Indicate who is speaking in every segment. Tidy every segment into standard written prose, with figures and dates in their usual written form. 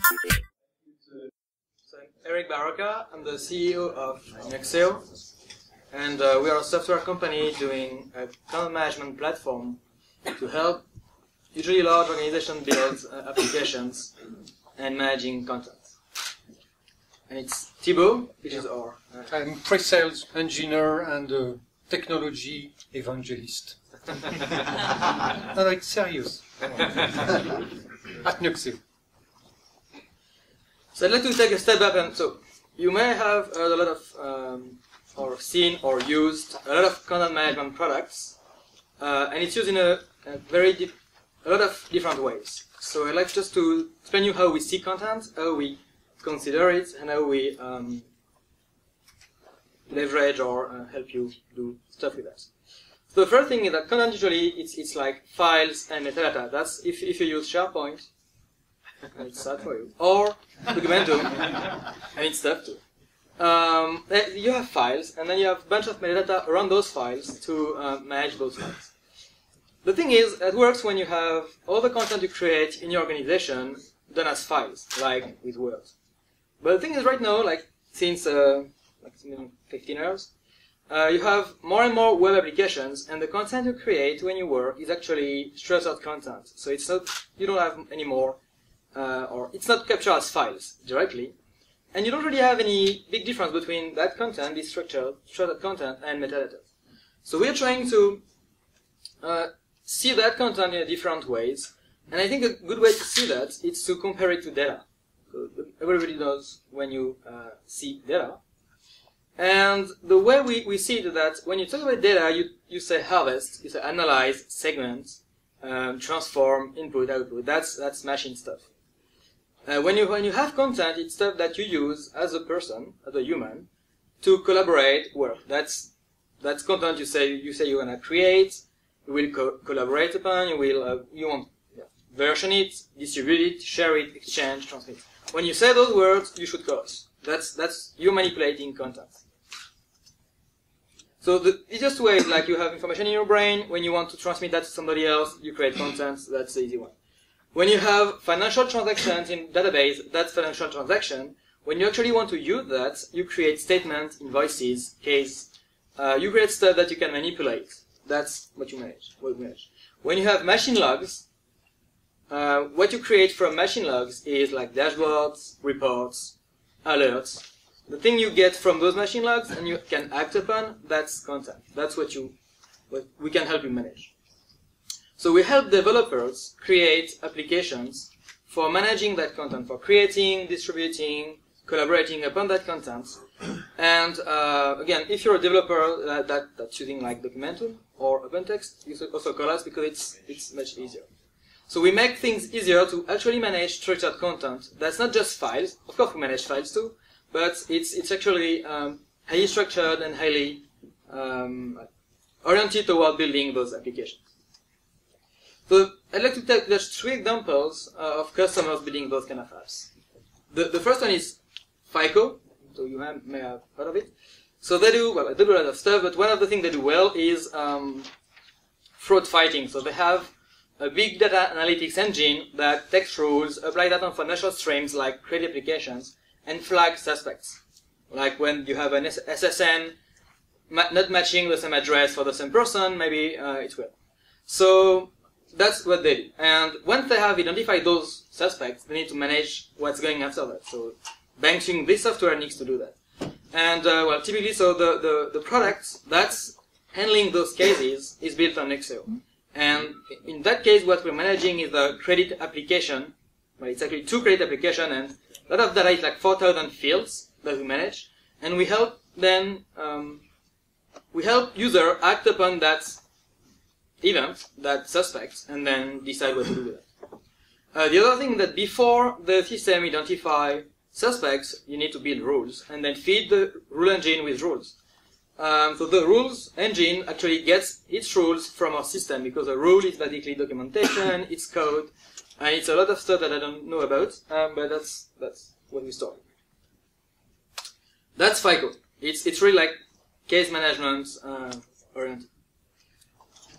Speaker 1: So I'm Eric Baraka. I'm the CEO of Nuxeo, and we are a software company doing a content management platform to help usually large organizations build applications and managing content. And it's Tebow, which is our...
Speaker 2: I'm pre-sales engineer and a technology evangelist. No, it's serious. At Nuxeo.
Speaker 1: So I'd like to take a step back, and so you may have heard a lot of, or seen or used a lot of content management products, and it's used in a lot of different ways. So I'd like just to explain you how we see content, how we consider it, and how we leverage or help you do stuff with that. So the first thing is that content usually it's like files and metadata. That's if you use SharePoint, it's sad for you, or Documentum, and it's tough too. You have files, and then you have a bunch of metadata around those files to manage those files. The thing is, it works when you have all the content you create in your organization done as files, like with Word. But the thing is, right now, like since 15 years, you have more and more web applications, and the content you create when you work is actually structured content. So it's not, you don't have any more, or it's not captured as files directly, and you don't really have any big difference between that content, this structured content, and metadata. So we're trying to see that content in different ways, and I think a good way to see that is to compare it to data. So everybody knows when you see data. And the way we see it is that when you talk about data, you say harvest, you say analyze, segment, transform, input, output. That's machine stuff. When you have content, it's stuff that you use as a person, as a human, to collaborate, work. That's content you say you're gonna create. You will collaborate upon. You want version it, distribute it, share it, exchange, transmit. When you say those words, you should cause. That's you manipulating content. So the easiest way is like you have information in your brain. When you want to transmit that to somebody else, you create content. That's the easy one. When you have financial transactions in database, that's financial transaction. When you actually want to use that, you create statements, invoices, case. You create stuff that you can manipulate. That's what you manage. When you have machine logs, what you create from machine logs is like dashboards, reports, alerts. The thing you get from those machine logs and you can act upon, that's content. That's what we can help you manage. So we help developers create applications for managing that content, for creating, distributing, collaborating upon that content. And again, if you're a developer that's using like Documentum or OpenText, you should also call us because it's much easier. So we make things easier to actually manage structured content. That's not just files. Of course, we manage files too, but it's actually highly structured and highly oriented toward building those applications. So I'd like to take just 3 examples of customers building those kind of apps. The first one is FICO. So you may have heard of it. So they do a lot of stuff, but one of the things they do well is fraud fighting. So they have a big data analytics engine that takes rules, apply that on financial streams like credit applications, and flag suspects. Like when you have an SSN not matching the same address for the same person, maybe it will. So that's what they do. And once they have identified those suspects, they need to manage what's going after that. So banks using this software needs to do that. And well, typically, so the product that's handling those cases is built on Nuxeo. And in that case, what we're managing is a credit application. Well, it's actually 2 credit applications, and a lot of data is like 4,000 fields that we manage. And we help then, we help user act upon that event, that suspect, and then decide what to do with it. The other thing that before the system identify suspects, you need to build rules, and then feed the rule engine with rules. So the rules engine actually gets its rules from our system, because a rule is basically documentation, it's code, and it's a lot of stuff that I don't know about, but that's what we store. That's FICO. It's really like case management oriented.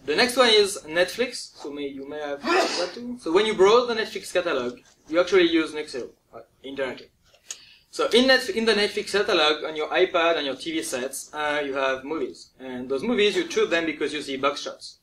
Speaker 1: The next one is Netflix. So you may have that too. So when you browse the Netflix catalog, you actually use Nuxeo indirectly. So in the Netflix catalog, on your iPad and your TV sets, you have movies. And those movies, you choose them because you see box shots.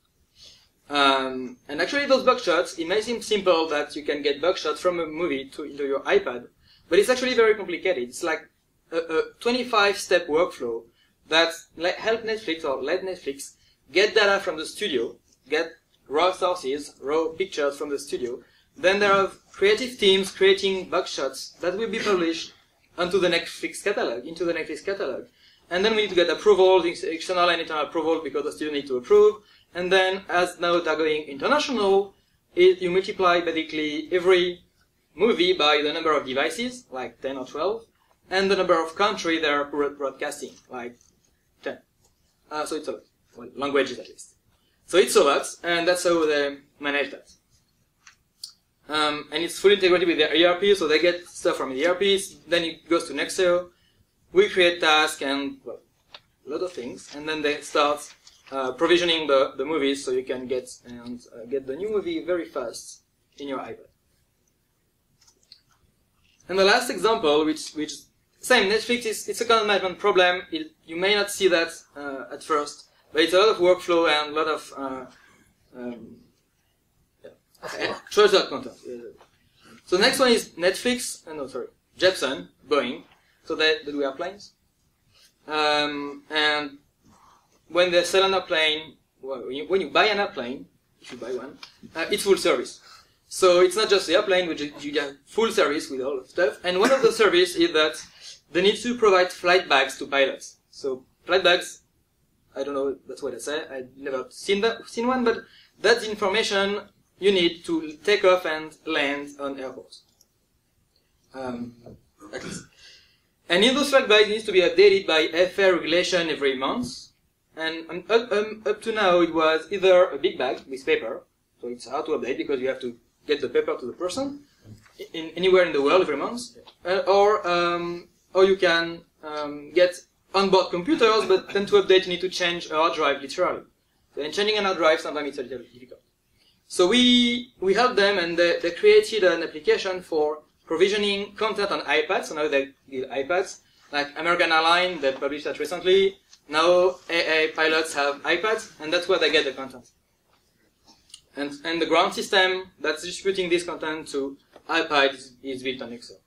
Speaker 1: And actually those box shots, it may seem simple that you can get box shots from a movie into your iPad, but it's actually very complicated. It's like a 25-step workflow that help Netflix or let Netflix get data from the studio, get raw sources, raw pictures from the studio. Then there are creative teams creating box shots that will be published into the Netflix catalog. And then we need to get approval, external and internal approval, because the studio needs to approve. And then, as now they're going international, you multiply basically every movie by the number of devices, like 10 or 12, and the number of countries that are broadcasting, like 10. So it's a lot. Well, languages at least. So it's a lot, and that's how they manage that. And it's fully integrated with their ERP, so they get stuff from the ERP, then it goes to Nuxeo. We create tasks and, well, a lot of things, and then they start provisioning the movies so you can get the new movie very fast in your iPad. And the last example, which same Netflix, it's a content management problem. You may not see that at first, but it's a lot of workflow and a lot of treasured content. So the next one is Netflix. Jepson, Boeing. So they do airplanes. And when they sell an airplane, well, when you buy an airplane, if you buy one, it's full service. So it's not just the airplane, which you get full service with all the stuff. And one of the service is that they need to provide flight bags to pilots. So flight bags, I don't know, that's what I say. I've never seen one, but that's the information you need to take off and land on airports. At least. And in those flight bags, it needs to be updated by FAA regulation every month. And up to now, it was either a big bag with paper, so it's hard to update because you have to get the paper to the person anywhere in the world every month, or you can get onboard computers, but then to update, you need to change a hard drive literally. And changing an hard drive, sometimes it's a little difficult. So we helped them, and they created an application for provisioning content on iPads. So now they give iPads, like American Airlines, they published that recently. Now AA pilots have iPads, and that's where they get the content. And the ground system that's distributing this content to iPads is built on Nuxeo.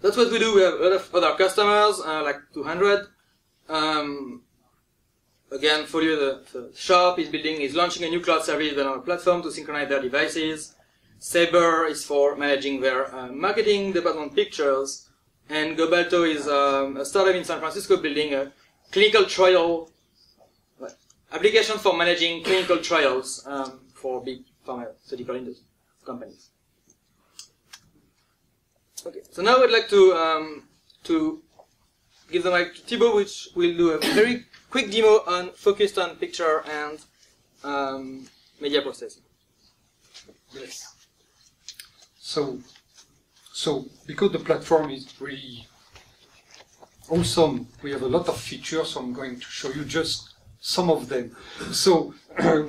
Speaker 1: That's what we do. We have a lot of other customers, like 200. Again, Folio, the shop, is launching a new cloud service on our platform to synchronize their devices. Sabre is for managing their marketing department pictures. And Gobalto is a startup in San Francisco building a clinical trial application for managing clinical trials for big pharmaceutical industry companies. Okay, so now I'd like to give the mic to Tebow, which will do a very quick demo focused on picture and media processing.
Speaker 2: Yes. So because the platform is really awesome, we have a lot of features, so I'm going to show you just some of them. So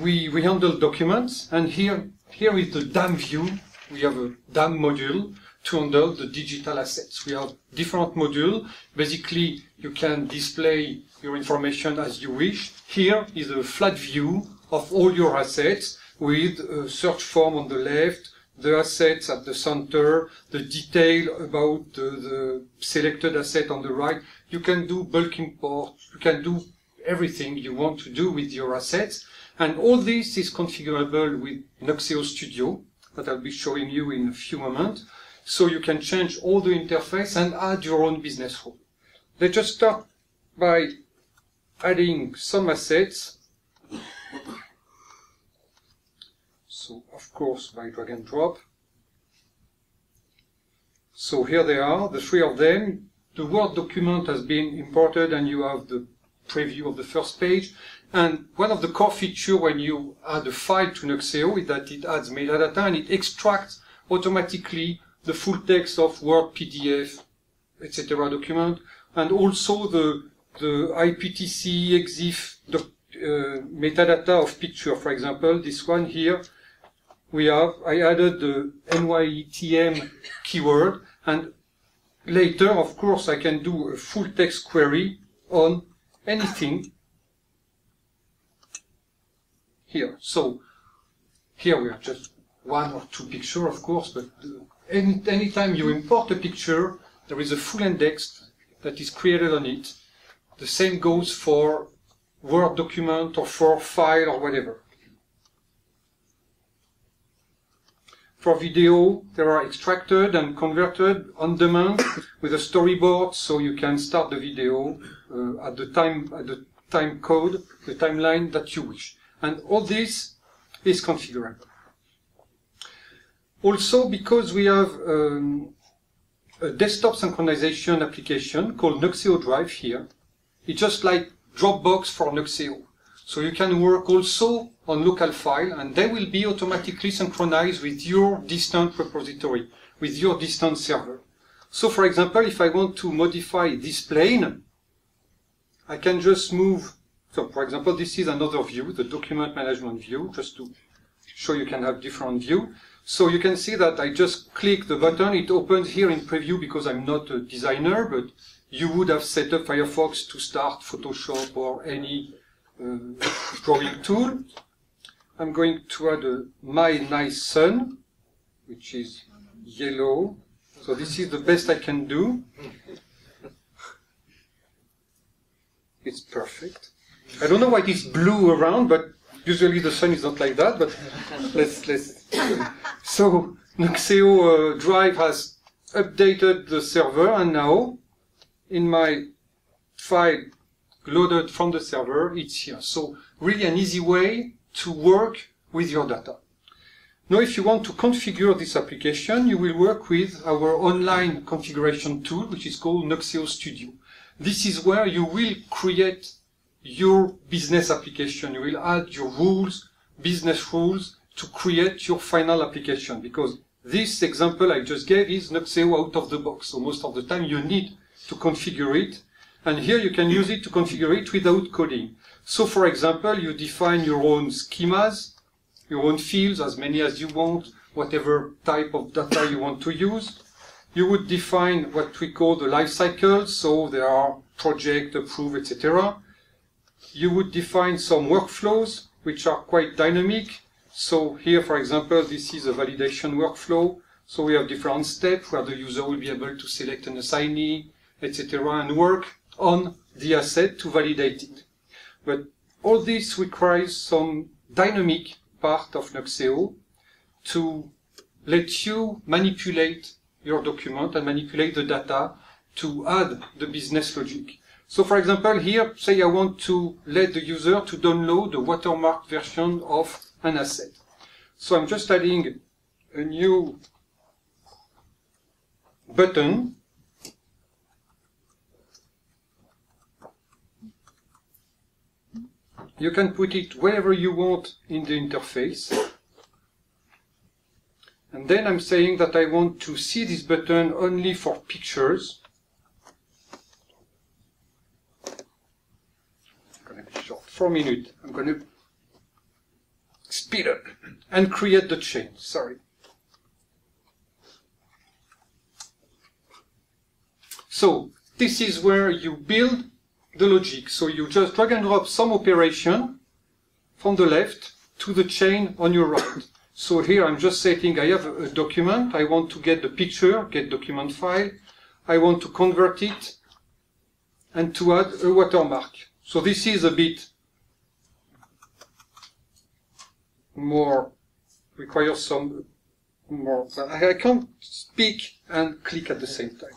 Speaker 2: we handle documents, and here is the DAM view. We have a DAM module to handle the digital assets. We have different modules. Basically, you can display your information as you wish. Here is a flat view of all your assets with a search form on the left, the assets at the center, the detail about the selected asset on the right. You can do bulk import. You can do everything you want to do with your assets. And all this is configurable with Nuxeo Studio that I'll be showing you in a few moments. So you can change all the interface and add your own business rule. Let's just start by adding some assets. So, of course, by drag and drop. So here they are, the three of them. The Word document has been imported, and you have the preview of the first page. And one of the core features when you add a file to Nuxeo is that it adds metadata and it extracts automatically the full text of Word, PDF, etc. document, and also the IPTC, EXIF metadata of picture. For example, this one here, I added the NYTM keyword, and later, of course, I can do a full text query on anything here. So here we have just one or two pictures, of course, but anytime you import a picture, there is a full index that is created on it. The same goes for Word document or for file or whatever. For video, they are extracted and converted on demand with a storyboard, so you can start the video at the time code, the timeline that you wish. And all this is configurable. Also, because we have a desktop synchronization application called Nuxeo Drive here, it's just like Dropbox for Nuxeo. So you can work also on local file, and they will be automatically synchronized with your distant repository, with your distant server. So for example, if I want to modify this plane, I can just move. So for example, this is another view, the document management view, just to show you can have different view. So you can see that I just click the button, it opens here in preview because I'm not a designer, but you would have set up Firefox to start Photoshop or any drawing tool. I'm going to add my nice sun, which is yellow. So this is the best I can do. It's perfect. I don't know why it is blue around, but usually the sun is not like that. But let's. So Nuxeo Drive has updated the server, and now in my file loaded from the server, it's here. So really an easy way to work with your data. Now, if you want to configure this application, you will work with our online configuration tool, which is called Nuxeo Studio. This is where you will create your business application. You will add your rules, business rules, to create your final application. Because this example I just gave is Nuxeo out of the box. So most of the time you need to configure it. And here you can use it to configure it without coding. So for example, you define your own schemas, your own fields, as many as you want, whatever type of data you want to use. You would define what we call the life cycle, so there are project, approve, etc. You would define some workflows, which are quite dynamic. So here, for example, this is a validation workflow. So we have different steps where the user will be able to select an assignee, etc., and work on the asset to validate it. But all this requires some dynamic part of Nuxeo to let you manipulate your document and manipulate the data to add the business logic. So for example, here, say I want to let the user to download the watermarked version of an asset. So I'm just adding a new button. You can put it wherever you want in the interface. And then I'm saying that I want to see this button only for pictures. I'm going to be short, 4 minutes. I'm going to speed up and create the chain. Sorry. So this is where you build the logic. So you just drag and drop some operation from the left to the chain on your right. So here I'm just setting, I have a document, I want to get the picture, get document file, I want to convert it and to add a watermark. So this is a bit more, requires some more, but I can't speak and click at the same time.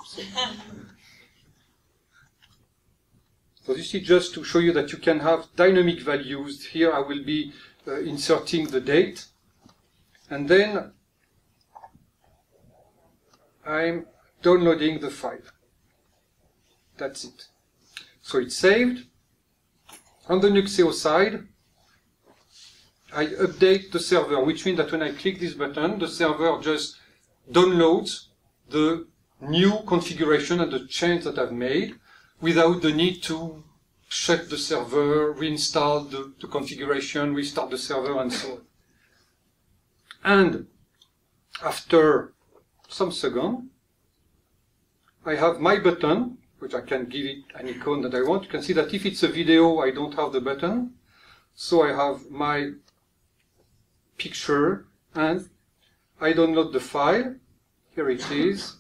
Speaker 2: So this is just to show you that you can have dynamic values. Here I will be inserting the date. And then I'm downloading the file. That's it. So it's saved. On the Nuxeo side, I update the server, which means that when I click this button, the server just downloads the new configuration and the change that I've made without the need to shut the server, reinstall the configuration, restart the server, and so on. And after some seconds, I have my button, which I can give it an icon that I want. You can see that if it's a video, I don't have the button. So I have my picture, and I download the file. Here it is.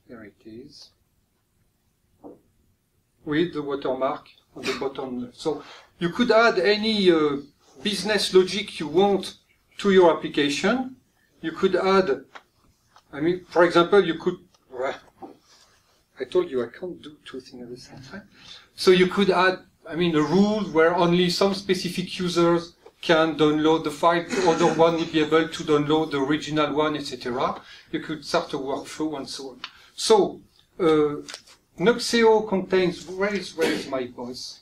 Speaker 2: Here it is. With the watermark on the bottom left. So you could add any business logic you want to your application. You could add, I mean, for example, you could, I told you I can't do two things at the same time. So you could add, I mean, a rule where only some specific users can download the file, the other one will be able to download the original one, etc. You could start a workflow and so on. So, Nuxeo contains, where is my boss?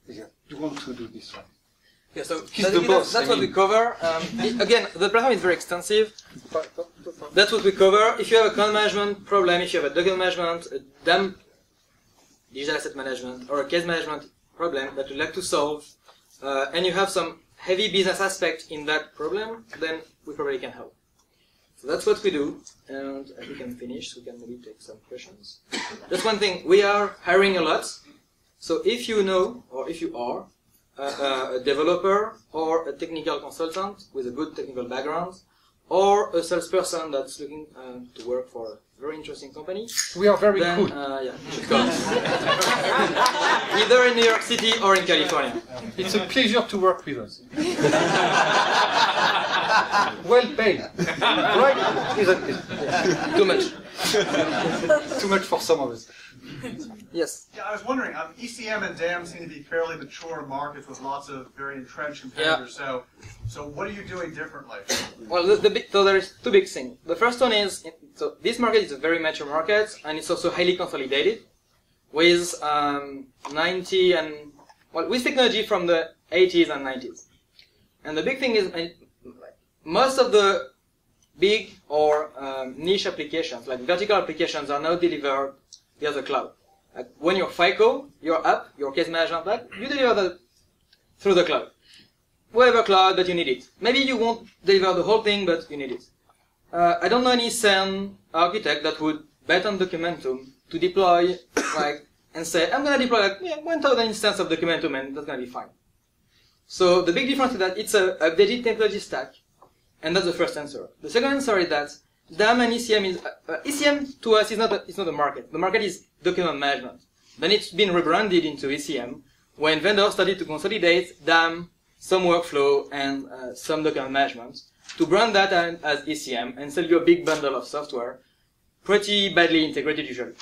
Speaker 2: Yeah, you want to do this one?
Speaker 1: Yeah, so that's what we cover. Again, the platform is very extensive. That's what we cover. If you have a content management problem, if you have a document management, a DAM, digital asset management, or a case management problem that you'd like to solve, and you have some heavy business aspect in that problem, then we probably can help. So that's what we do, and as we can finish, we can maybe take some questions. Just one thing, we are hiring a lot, so if you know, or if you are, a developer or a technical consultant with a good technical background, or a salesperson that's looking to work for a very interesting company.
Speaker 2: We are very good.
Speaker 1: Yeah, you should come. Either in New York City or in California.
Speaker 2: It's a pleasure to work with us. Well paid. Right? Isn't it?
Speaker 1: Too much.
Speaker 2: Too much for some of us.
Speaker 1: Yes.
Speaker 3: Yeah, I was wondering, ECM and DAM seem to be fairly mature markets with lots of very entrenched competitors.
Speaker 1: Yeah.
Speaker 3: So what are you doing differently?
Speaker 1: Well, so there is two big things. The first one is, so this market is a very mature market, and it's also highly consolidated, with 90 and, well, with technology from the 80s and 90s. And the big thing is, most of the big or niche applications, like vertical applications, are now delivered via the cloud. Like when your FICO, your app, your case management app, you deliver that through the cloud. Whatever cloud, but you need it. Maybe you won't deliver the whole thing, but you need it. I don't know any CERN architect that would bet on Documentum to deploy, and say, I'm going to deploy 1,000 instances of Documentum, and that's going to be fine. So the big difference is that it's an updated technology stack, and that's the first answer. The second answer is that DAM and ECM is, ECM to us is not a market. The market is document management. Then it's been rebranded into ECM when vendors started to consolidate DAM, some workflow, and some document management to brand that as ECM and sell you a big bundle of software, pretty badly integrated usually.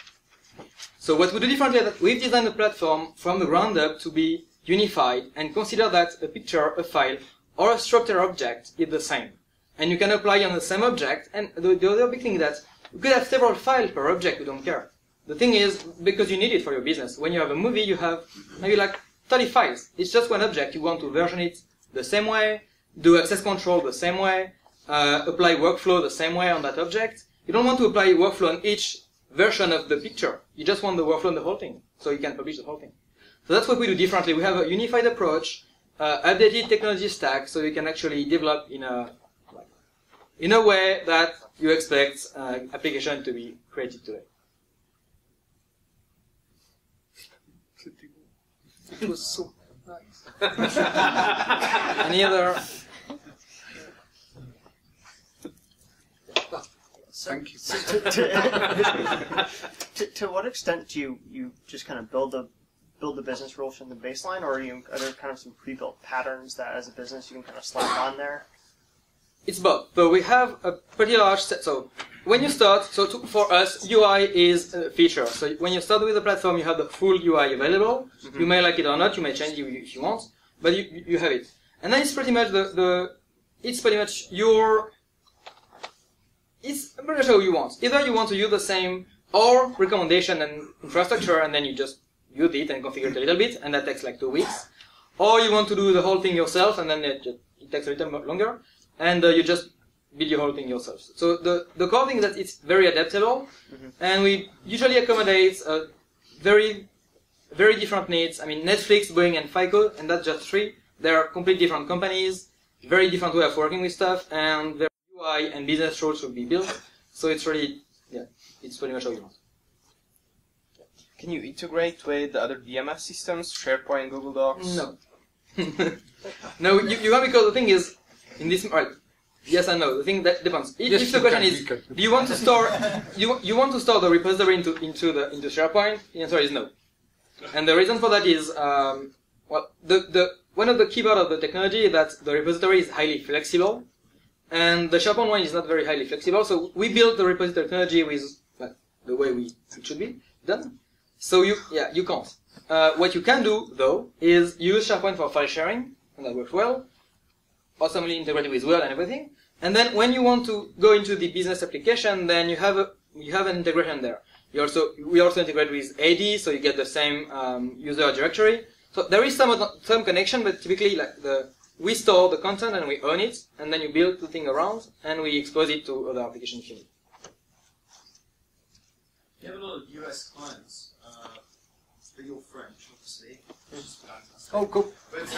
Speaker 1: So what we do differently is that we've designed the platform from the ground up to be unified and consider that a picture, a file, or a structured object is the same. And you can apply on the same object, and the other big thing is that you could have several files per object, we don't care. The thing is, because you need it for your business, when you have a movie, you have maybe like 30 files. It's just one object. You want to version it the same way, do access control the same way, apply workflow the same way on that object. You don't want to apply workflow on each version of the picture. You just want the workflow on the whole thing, so you can publish the whole thing. So that's what we do differently. We have a unified approach, updated technology stack, so you can actually develop in a way that you expect application to be created today. It was so nice. Any other?
Speaker 2: Thank you.
Speaker 4: To what extent do you just kind of build the business rules from the baseline, or are there kind of some pre-built patterns that as a business you can kind of slap on there?
Speaker 1: It's both. So we have a pretty large set. So when you start, for us, UI is a feature. So when you start with the platform, you have the full UI available. Mm-hmm. You may like it or not. You may change it if you want, but you have it. And then it's pretty much it's pretty much it's pretty much how you want. Either you want to use the same or recommendation and infrastructure, and then you just use it and configure it a little bit, and that takes like 2 weeks. Or you want to do the whole thing yourself, and then it takes a little longer. And you just build your whole thing yourself. So the core thing is that it's very adaptable, and we usually accommodate very different needs. I mean, Netflix, Boeing, and FICO, and that's just 3. They are completely different companies, very different way of working with stuff, and their UI and business rules should be built. So it's really, yeah, it's pretty much how you want.
Speaker 5: Can you integrate with the other DMS systems, SharePoint, Google Docs?
Speaker 1: No. No, you want, because the thing is, in this, right, yes and no. The thing that depends. If the question is, do you want to store, you want to store the repository into SharePoint? The answer is no. And the reason for that is, well, one of the key part of the technology is that the repository is highly flexible, and the SharePoint one is not very highly flexible. So we built the repository technology with the way it should be done. So you can't. What you can do though is use SharePoint for file sharing, and that works well. Awesomely integrated with Word and everything. And then when you want to go into the business application, then you have an integration there. We also integrate with AD, so you get the same user directory. So there is some connection, but typically we store the content and we own it, and then you build the thing around and we expose it to other applications if you need.
Speaker 6: You have a lot of US clients, but you're French, obviously. Which is fantastic.
Speaker 2: Oh, cool.
Speaker 6: But,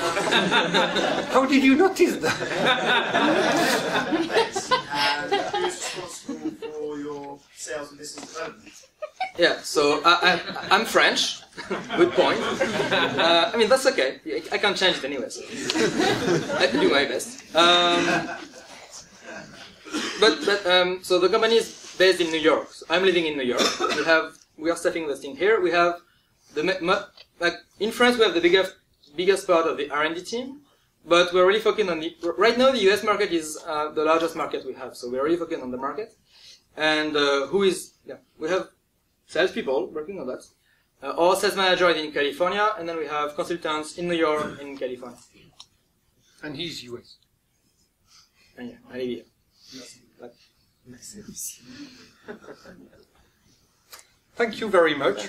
Speaker 2: how did you notice that?
Speaker 6: and who's responsible for your sales and business development?
Speaker 1: Yeah, so I'm French. Good point. I mean, that's okay. I can't change it anyway, so I do my best. So the company is based in New York. So I'm living in New York. We are staffing this thing here. We have in France we have the biggest part of the R&D team, but we're really focusing on right now the US market is the largest market we have. So we're really focusing on the market, and we have salespeople working on that. Our sales manager is in California, and then we have consultants in New York and in California.
Speaker 2: And he's US.
Speaker 1: And yeah, I live here.
Speaker 2: Thank you very much.